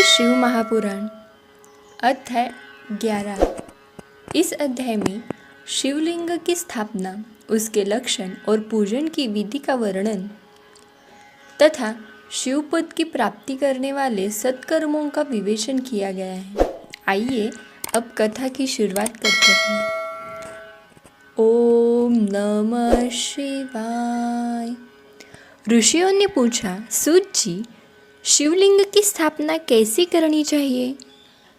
शिव महापुराण अध्याय 11। इस अध्याय में शिवलिंग की स्थापना, उसके लक्षण और पूजन की विधि का वर्णन तथा शिवपद की प्राप्ति करने वाले सत्कर्मों का विवेचन किया गया है। आइए अब कथा की शुरुआत करते हैं। ओम नमः शिवाय। ऋषियों ने पूछा, सूत जी, शिवलिंग की स्थापना कैसी करनी चाहिए,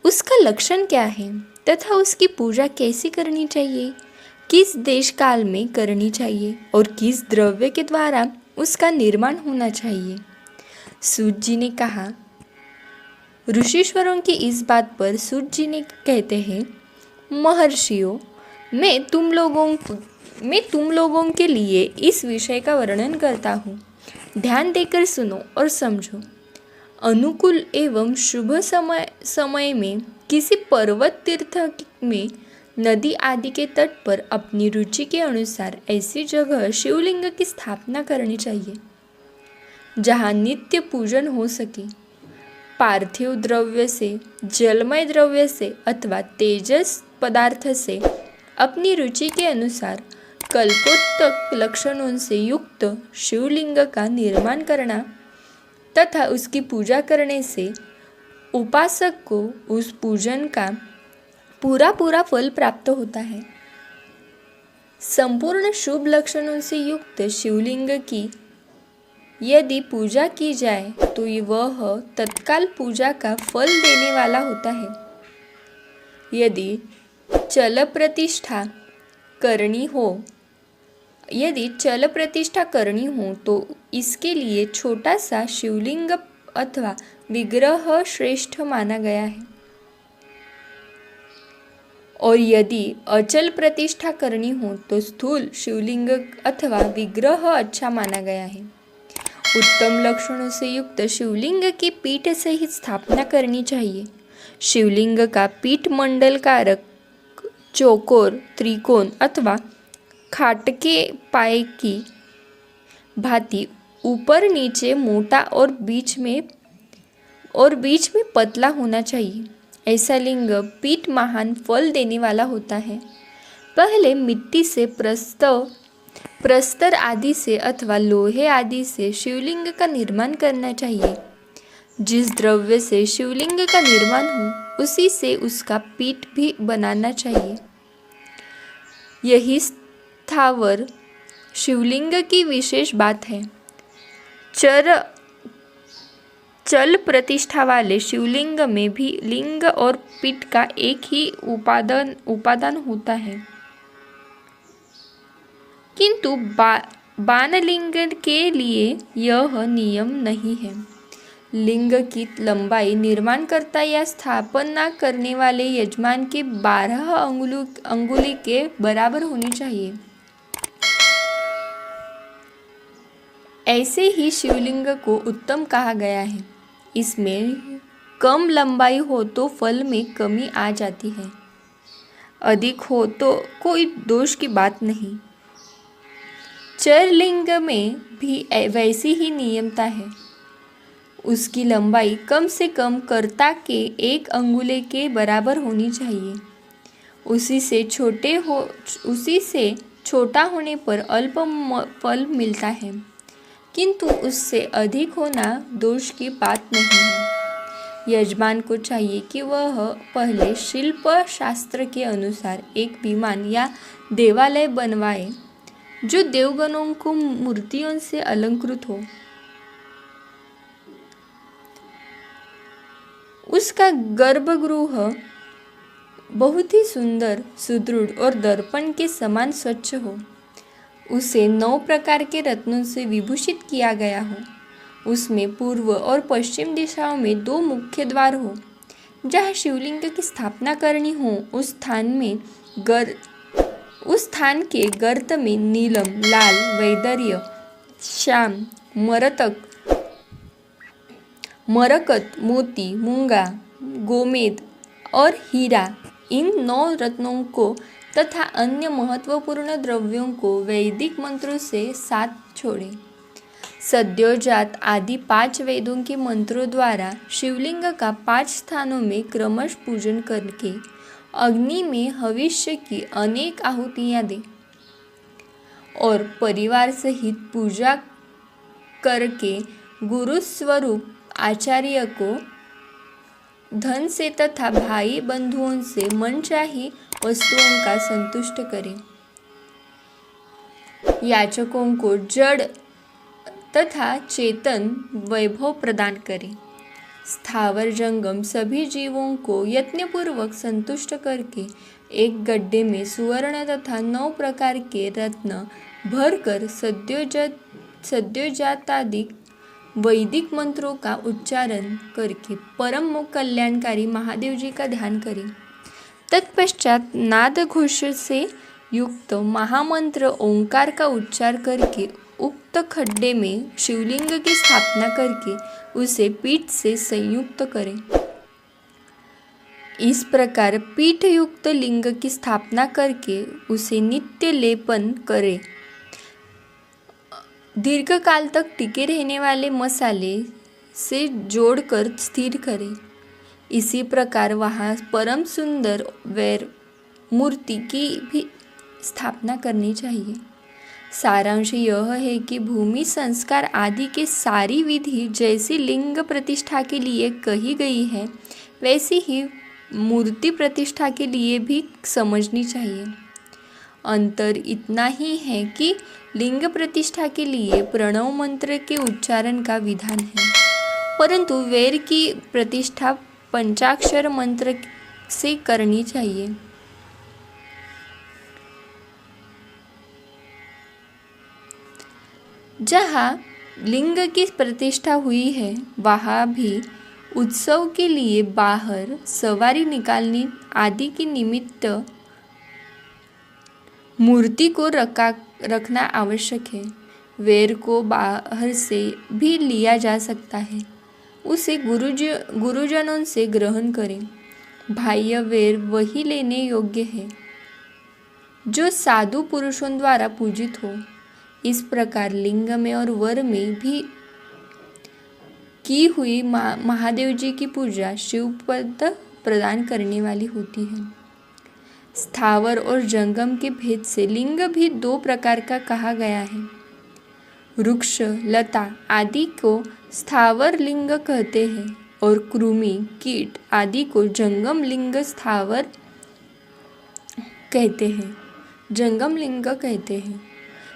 उसका लक्षण क्या है तथा उसकी पूजा कैसी करनी चाहिए, किस देश काल में करनी चाहिए और किस द्रव्य के द्वारा उसका निर्माण होना चाहिए। सूत जी ने कहा। ऋषीश्वरों की इस बात पर सूत जी ने कहते हैं, महर्षियों, मैं तुम लोगों के लिए इस विषय का वर्णन करता हूँ। ध्यान देकर सुनो और समझो। अनुकूल एवं शुभ समय में किसी पर्वत तीर्थ में, नदी आदि के तट पर अपनी रुचि के अनुसार ऐसी जगह शिवलिंग की स्थापना करनी चाहिए जहाँ नित्य पूजन हो सके। पार्थिव द्रव्य से, जलमय द्रव्य से अथवा तेजस पदार्थ से अपनी रुचि के अनुसार कल्पोत्तक लक्षणों से युक्त शिवलिंग का निर्माण करना तथा उसकी पूजा करने से उपासक को उस पूजन का पूरा फल प्राप्त होता है। संपूर्ण शुभ लक्षणों से युक्त शिवलिंग की यदि पूजा की जाए तो वह तत्काल पूजा का फल देने वाला होता है। यदि चल प्रतिष्ठा करनी हो तो इसके लिए छोटा सा शिवलिंग अथवा विग्रह श्रेष्ठ माना गया है, और यदि अचल प्रतिष्ठा करनी हो तो स्थूल शिवलिंग अथवा विग्रह अच्छा माना गया है। उत्तम लक्षणों से युक्त शिवलिंग की पीठ सहित स्थापना करनी चाहिए। शिवलिंग का पीठ मंडलकारक, चौकोर, त्रिकोण अथवा खाटके पाए की भांति ऊपर नीचे मोटा और बीच में पतला होना चाहिए। ऐसा लिंग पीठ महान फल देने वाला होता है। पहले मिट्टी से प्रस्तर आदि से अथवा लोहे आदि से शिवलिंग का निर्माण करना चाहिए। जिस द्रव्य से शिवलिंग का निर्माण हो उसी से उसका पीठ भी बनाना चाहिए। यही स्थावर शिवलिंग की विशेष बात है। चल प्रतिष्ठा वाले शिवलिंग में भी लिंग और पीठ का एक ही उपादान होता है, किंतु बाणलिंग के लिए यह नियम नहीं है। लिंग की लंबाई निर्माणकर्ता या स्थापना करने वाले यजमान के 12 अंगुली के बराबर होनी चाहिए। ऐसे ही शिवलिंग को उत्तम कहा गया है। इसमें कम लंबाई हो तो फल में कमी आ जाती है, अधिक हो तो कोई दोष की बात नहीं। चरलिंग में भी वैसी ही नियमता है। उसकी लंबाई कम से कम कर्ता के 1 अंगुले के बराबर होनी चाहिए। उसी से छोटा होने पर अल्प फल मिलता है, किंतु उससे अधिक होना दोष की बात नहीं है। यजमान को चाहिए कि वह पहले शिल्प शास्त्र के अनुसार एक विमान या देवालय बनवाए जो देवगणों को मूर्तियों से अलंकृत हो। उसका गर्भगृह बहुत ही सुंदर, सुदृढ़ और दर्पण के समान स्वच्छ हो। उसे 9 प्रकार के रत्नों से विभूषित किया गया हो। उसमें पूर्व और पश्चिम दिशाओं में 2 मुख्य द्वार हो। जहाँ शिवलिंग की स्थापना करनी हो उस स्थान के गर्त में नीलम, लाल, वैदर्य, श्याम, मरकत, मोती, मूंगा, गोमेद और हीरा, इन 9 रत्नों को तथा अन्य महत्वपूर्ण द्रव्यों को वैदिक मंत्रों से साथ छोड़े। सद्योजात आदि 5 वेदों के मंत्रों द्वारा शिवलिंग का 5 स्थानों में क्रमश पूजन करके अग्नि में हविष्य की अनेक आहुतियाँ दें और परिवार सहित पूजा करके गुरु स्वरूप आचार्य को धन से तथा भाई बंधुओं से मनचाही वस्तुओं का संतुष्ट करें। याचकों को जड़ तथा चेतन वैभव प्रदान करें। स्थावर जंगम सभी जीवों को यत्नपूर्वक संतुष्ट करके एक गड्ढे में सुवर्ण तथा 9 प्रकार के रत्न भरकर सद्योजातादि वैदिक मंत्रों का उच्चारण करके परम कल्याणकारी महादेव जी का ध्यान करें। तत्पश्चात नाद घोष से युक्त महामंत्र ओंकार का उच्चार करके उक्त खड्डे में शिवलिंग की स्थापना करके उसे पीठ से संयुक्त करें। इस प्रकार पीठ युक्त लिंग की स्थापना करके उसे नित्य लेपन करें। दीर्घ काल तक टिके रहने वाले मसाले से जोड़कर स्थिर करें। इसी प्रकार वहाँ परम सुंदर वैर मूर्ति की भी स्थापना करनी चाहिए। सारांश यह है कि भूमि संस्कार आदि के सारी विधि जैसी लिंग प्रतिष्ठा के लिए कही गई है वैसी ही मूर्ति प्रतिष्ठा के लिए भी समझनी चाहिए। अंतर इतना ही है कि लिंग प्रतिष्ठा के लिए प्रणव मंत्र के उच्चारण का विधान है, परंतु वैर की प्रतिष्ठा पंचाक्षर मंत्र से करनी चाहिए। जहाँ लिंग की प्रतिष्ठा हुई है वहाँ भी उत्सव के लिए बाहर सवारी निकालने आदि के निमित्त मूर्ति को रखना आवश्यक है। वैर को बाहर से भी लिया जा सकता है, उसे गुरुजनों से ग्रहण करें। बाह्य वैर वही लेने योग्य है जो साधु पुरुषों द्वारा पूजित हो। इस प्रकार लिंग में और वर में भी की हुई महादेव जी की पूजा शिवपद प्रदान करने वाली होती है। स्थावर और जंगम के भेद से लिंग भी 2 प्रकार का कहा गया है। वृक्ष लता आदि को स्थावर लिंग कहते हैं और कृमि कीट आदि को जंगम लिंग कहते हैं।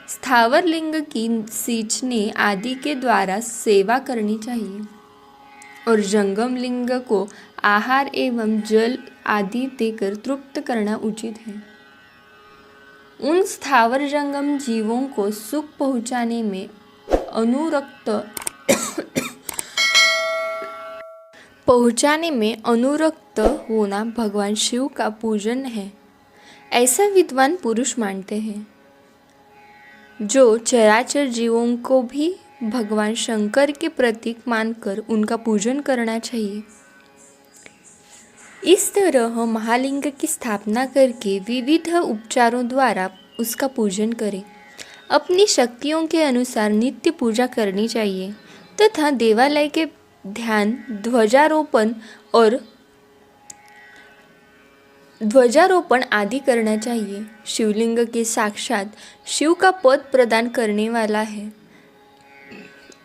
स्थावर लिंग की सींचने आदि के द्वारा सेवा करनी चाहिए और जंगम लिंग को आहार एवं जल आदि देकर तृप्त करना उचित है। उन स्थावर जंगम जीवों को सुख पहुँचाने में अनुरक्त होना भगवान शिव का पूजन है, ऐसा विद्वान पुरुष मानते हैं। जो चराचर जीवों को भी भगवान शंकर के प्रतीक मानकर उनका पूजन करना चाहिए। इस तरह महालिंग की स्थापना करके विविध उपचारों द्वारा उसका पूजन करें। अपनी शक्तियों के अनुसार नित्य पूजा करनी चाहिए तथा देवालय के ध्यान ध्वजारोपण आदि करना चाहिए। शिवलिंग के साक्षात शिव का पद प्रदान करने वाला है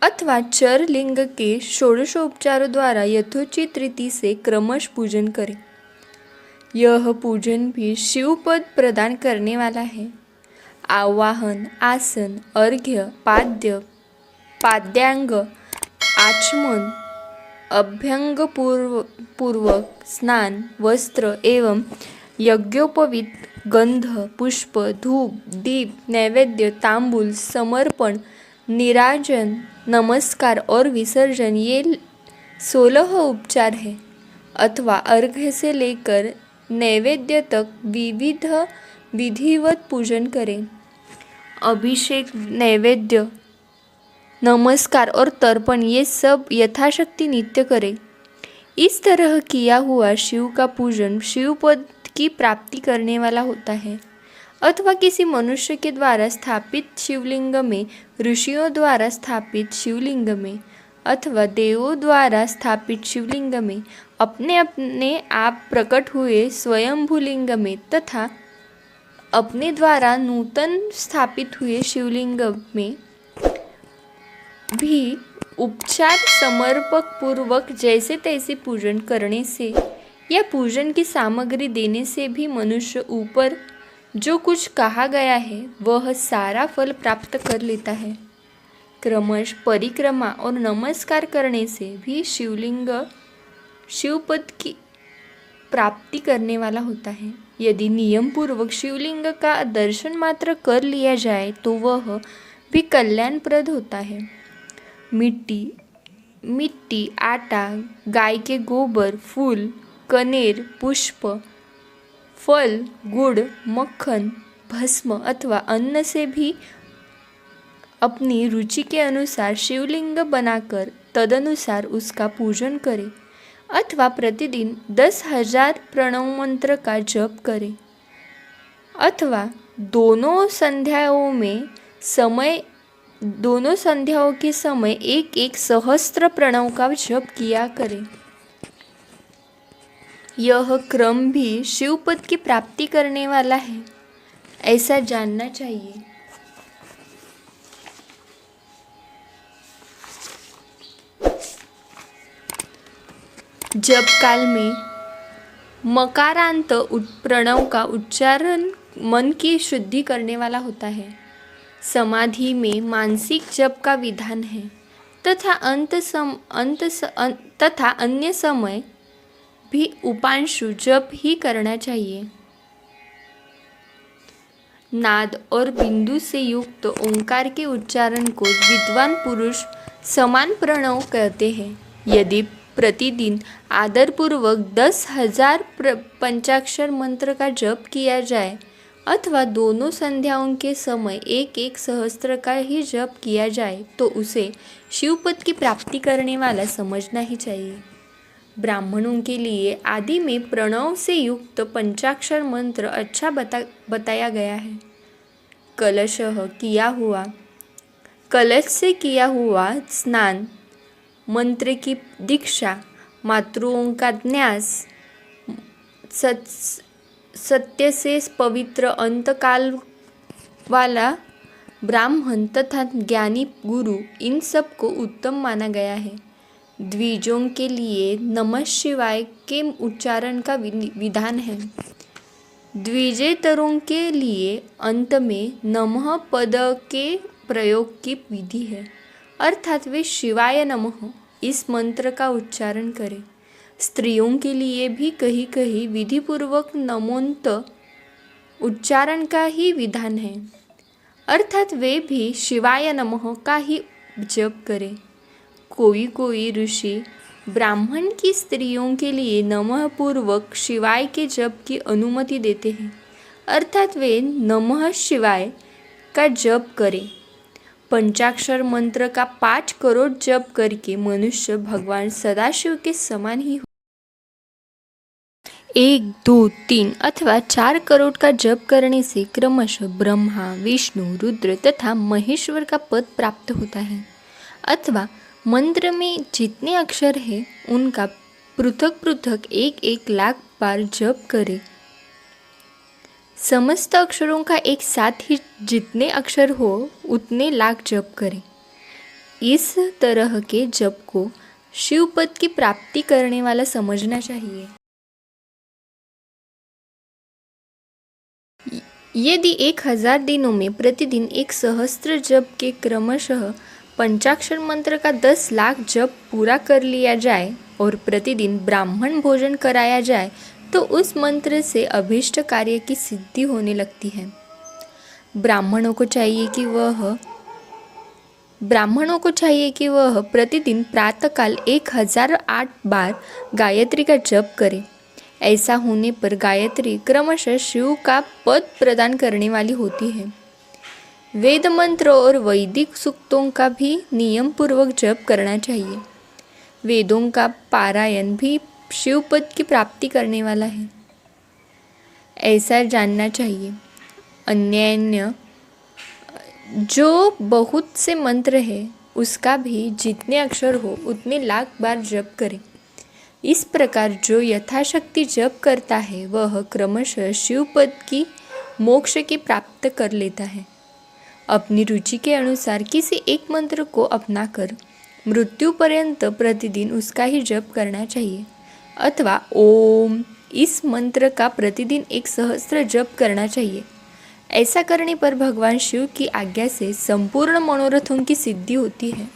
अथवा चर लिंग के षोडशोपचारों द्वारा यथोचित रीति से क्रमश पूजन करें। यह पूजन भी शिव पद प्रदान करने वाला है। आवाहन, आसन, अर्घ्य, पाद्यांग, आचमन, अभ्यंग पूर्वक स्नान, वस्त्र एवं यज्ञोपवीत, गंध, पुष्प, धूप, दीप, नैवेद्य, तांबूल, समर्पण, निराजन, नमस्कार और विसर्जन ये 16 उपचार है अथवा अर्घ्य से लेकर नैवेद्य तक विधिवत पूजन करें। अभिषेक, नैवेद्य, नमस्कार और तर्पण ये सब यथाशक्ति नित्य करें। इस तरह किया हुआ शिव का पूजन शिव पद की प्राप्ति करने वाला होता है अथवा किसी मनुष्य के द्वारा स्थापित शिवलिंग में, ऋषियों द्वारा स्थापित शिवलिंग में अथवा देवों द्वारा स्थापित शिवलिंग में, अपने अपने आप प्रकट हुए स्वयंभू लिंग में तथा अपने द्वारा नूतन स्थापित हुए शिवलिंग में भी उपचार समर्पक पूर्वक जैसे तैसे पूजन करने से या पूजन की सामग्री देने से भी मनुष्य ऊपर जो कुछ कहा गया है वह सारा फल प्राप्त कर लेता है। क्रमश परिक्रमा और नमस्कार करने से भी शिवलिंग शिवपद की प्राप्ति करने वाला होता है। यदि नियम पूर्वक शिवलिंग का दर्शन मात्र कर लिया जाए तो वह भी कल्याणप्रद होता है। मिट्टी, आटा, गाय के गोबर, फूल, कनेर, पुष्प, फल, गुड़, मक्खन, भस्म अथवा अन्न से भी अपनी रुचि के अनुसार शिवलिंग बनाकर तदनुसार उसका पूजन करें अथवा प्रतिदिन 10,000 प्रणव मंत्र का जप करें अथवा दोनों संध्याओं के समय एक सहस्त्र प्रणव का जप किया करें। यह क्रम भी शिवपद की प्राप्ति करने वाला है, ऐसा जानना चाहिए। जप काल में मकारांत प्रणव का उच्चारण मन की शुद्धि करने वाला होता है। समाधि में मानसिक जप का विधान है तथा अन्य समय भी उपांशु जप ही करना चाहिए। नाद और बिंदु से युक्त ओंकार के उच्चारण को विद्वान पुरुष समान प्रणव कहते हैं। यदि प्रतिदिन आदरपूर्वक 10,000 पंचाक्षर मंत्र का जप किया जाए अथवा दोनों संध्याओं के समय एक सहस्त्र का ही जप किया जाए तो उसे शिवपद की प्राप्ति करने वाला समझना ही चाहिए। ब्राह्मणों के लिए आदि में प्रणव से युक्त पंचाक्षर मंत्र अच्छा बताया गया है। कलश से किया हुआ स्नान, मंत्र की दीक्षा, मातृओं का न्यास, सत्य से पवित्र अंतकाल वाला ब्राह्मण तथा ज्ञानी गुरु, इन सब को उत्तम माना गया है। द्विजों के लिए नमः शिवाय के उच्चारण का विधान है। द्विजेतरों के लिए अंत में नमः पद के प्रयोग की विधि है, अर्थात वे शिवाय नमः इस मंत्र का उच्चारण करें। स्त्रियों के लिए भी कहीं कहीं विधिपूर्वक नमोन्त उच्चारण का ही विधान है, अर्थात वे भी शिवाय नमः का ही जप करें। कोई ऋषि ब्राह्मण की स्त्रियों के लिए नमः पूर्वक शिवाय के जप की अनुमति देते हैं, अर्थात वे नमः शिवाय का जप करें। पंचाक्षर मंत्र का 5 करोड़ जप करके मनुष्य भगवान सदाशिव के समान ही हो। 1, 2, 3 अथवा 4 करोड़ का जप करने से क्रमशः ब्रह्मा, विष्णु, रुद्र तथा महेश्वर का पद प्राप्त होता है। अथवा मंत्र में जितने अक्षर हैं उनका पृथक पृथक 1 लाख बार जप करें। समस्त अक्षरों का एक साथ ही जितने अक्षर हो उतने लाख जप करें। इस तरह के जप को शिवपद की प्राप्ति करने वाला समझना चाहिए। यदि 1000 दिनों में प्रतिदिन 1 सहस्त्र जप के क्रमशः पंचाक्षर मंत्र का 10 लाख जप पूरा कर लिया जाए और प्रतिदिन ब्राह्मण भोजन कराया जाए तो उस मंत्र से अभीष्ट कार्य की सिद्धि होने लगती है। ब्राह्मणों को चाहिए कि वह प्रतिदिन प्रातःकाल 1008 बार गायत्री का जप करें। ऐसा होने पर गायत्री क्रमशः शिव का पद प्रदान करने वाली होती है। वेद मंत्र और वैदिक सूक्तों का भी नियम पूर्वक जप करना चाहिए। वेदों का पारायण भी शिवपद की प्राप्ति करने वाला है, ऐसा जानना चाहिए। अन्य जो बहुत से मंत्र है उसका भी जितने अक्षर हो उतने लाख बार जप करें। इस प्रकार जो यथाशक्ति जप करता है वह क्रमशः शिवपद की मोक्ष की प्राप्त कर लेता है। अपनी रुचि के अनुसार किसी एक मंत्र को अपनाकर मृत्यु पर्यंत प्रतिदिन उसका ही जप करना चाहिए, अथवा ओम इस मंत्र का प्रतिदिन 1 सहस्त्र जप करना चाहिए। ऐसा करने पर भगवान शिव की आज्ञा से संपूर्ण मनोरथों की सिद्धि होती है।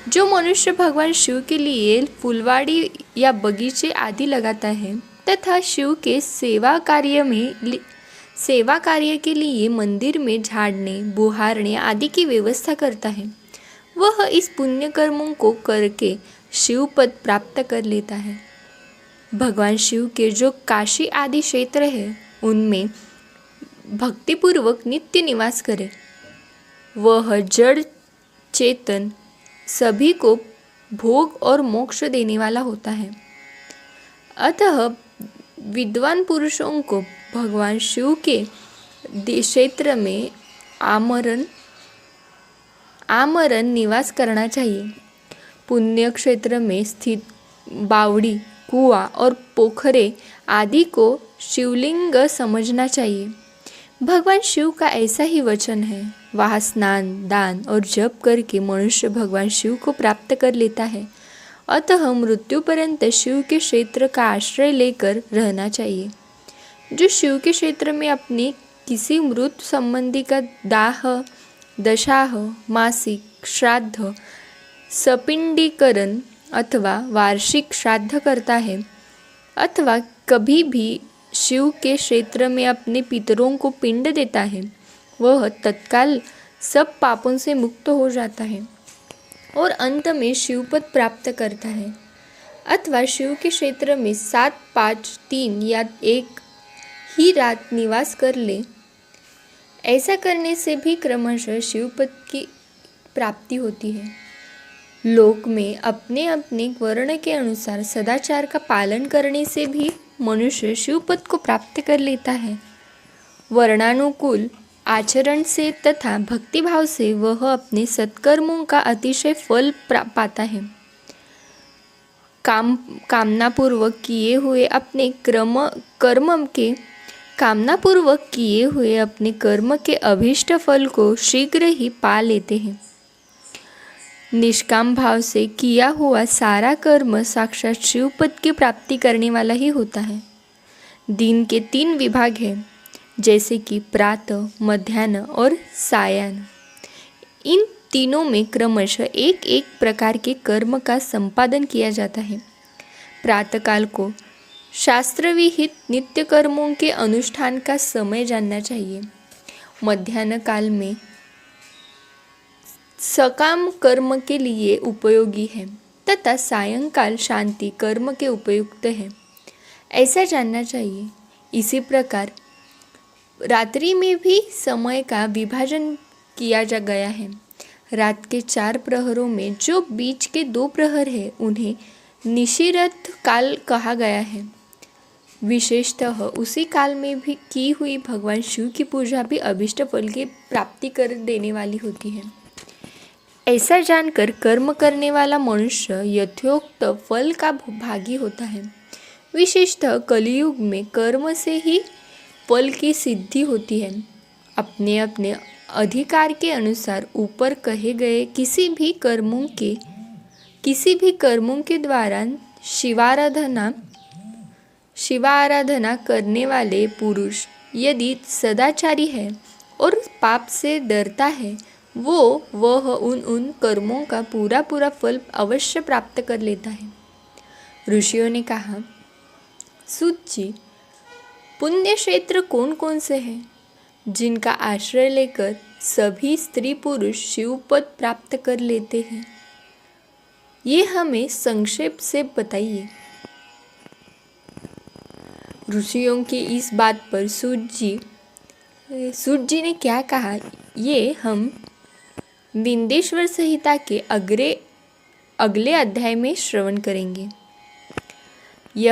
जो मनुष्य भगवान शिव के लिए फुलवाड़ी या बगीचे आदि लगाता है तथा शिव के सेवा कार्य के लिए मंदिर में झाड़ने बुहारने आदि की व्यवस्था करता है, वह इस पुण्य कर्मों को करके शिव पद प्राप्त कर लेता है। भगवान शिव के जो काशी आदि क्षेत्र है उनमें भक्तिपूर्वक नित्य निवास करे। वह जड़ चेतन सभी को भोग और मोक्ष देने वाला होता है। अतः विद्वान पुरुषों को भगवान शिव के क्षेत्र में आमरण निवास करना चाहिए। पुण्य क्षेत्र में स्थित बावड़ी, कुआं और पोखरे आदि को शिवलिंग समझना चाहिए। भगवान शिव का ऐसा ही वचन है, वहाँ स्नान दान और जप करके मनुष्य भगवान शिव को प्राप्त कर लेता है। अतः मृत्यु पर्यंत शिव के क्षेत्र का आश्रय लेकर रहना चाहिए। जो शिव के क्षेत्र में अपने किसी मृत संबंधी का दाह, दशाह, मासिक श्राद्ध, सपिंडीकरण अथवा वार्षिक श्राद्ध करता है, अथवा कभी भी शिव के क्षेत्र में अपने पितरों को पिंड देता है, वह तत्काल सब पापों से मुक्त हो जाता है और अंत में शिवपद प्राप्त करता है। अथवा शिव के क्षेत्र में 7, 5, 3 या 1 ही रात निवास कर ले। ऐसा करने से भी क्रमशः शिवपद की प्राप्ति होती है। लोक में अपने अपने वर्ण के अनुसार सदाचार का पालन करने से भी मनुष्य शिवपद को प्राप्त कर लेता है। वर्णानुकूल आचरण से तथा भक्तिभाव से वह अपने सत्कर्मों का अतिशय फल पाता है। कामनापूर्वक किए हुए अपने कर्म के अभीष्ट फल को शीघ्र ही पा लेते हैं। निष्काम भाव से किया हुआ सारा कर्म साक्षात शिवपद की प्राप्ति करने वाला ही होता है। दिन के 3 विभाग हैं, जैसे कि प्रातः, मध्याह्न और सायाह्न। इन तीनों में क्रमशः एक एक प्रकार के कर्म का संपादन किया जाता है। प्रातःकाल को शास्त्र विहित नित्य कर्मों के अनुष्ठान का समय जानना चाहिए। मध्याह्न काल में सकाम कर्म के लिए उपयोगी है तथा सायंकाल शांति कर्म के उपयुक्त है, ऐसा जानना चाहिए। इसी प्रकार रात्रि में भी समय का विभाजन किया जा गया है। रात के 4 प्रहरों में जो बीच के 2 प्रहर है उन्हें निशीरथ काल कहा गया है। विशेषतः उसी काल में भी की हुई भगवान शिव की पूजा भी अभिष्ट फल की प्राप्ति कर देने वाली होती है। ऐसा जानकर कर्म करने वाला मनुष्य यथोक्त फल का भागी होता है। विशेषतः कलियुग में कर्म से ही फल की सिद्धि होती है। अपने अपने अधिकार के अनुसार ऊपर कहे गए किसी भी कर्मों के द्वारा शिवाराधना करने वाले पुरुष यदि सदाचारी है और पाप से डरता है, वह उन कर्मों का पूरा फल अवश्य प्राप्त कर लेता है। ऋषियों ने कहा, सूत जी, पुण्य क्षेत्र कौन कौन से हैं जिनका आश्रय लेकर सभी स्त्री पुरुष शिवपद प्राप्त कर लेते हैं? ये हमें संक्षेप से बताइए। ऋषियों की इस बात पर सूत जी ने क्या कहा, ये हम विंदेश्वर संहिता के अगले अध्याय में श्रवण करेंगे। यह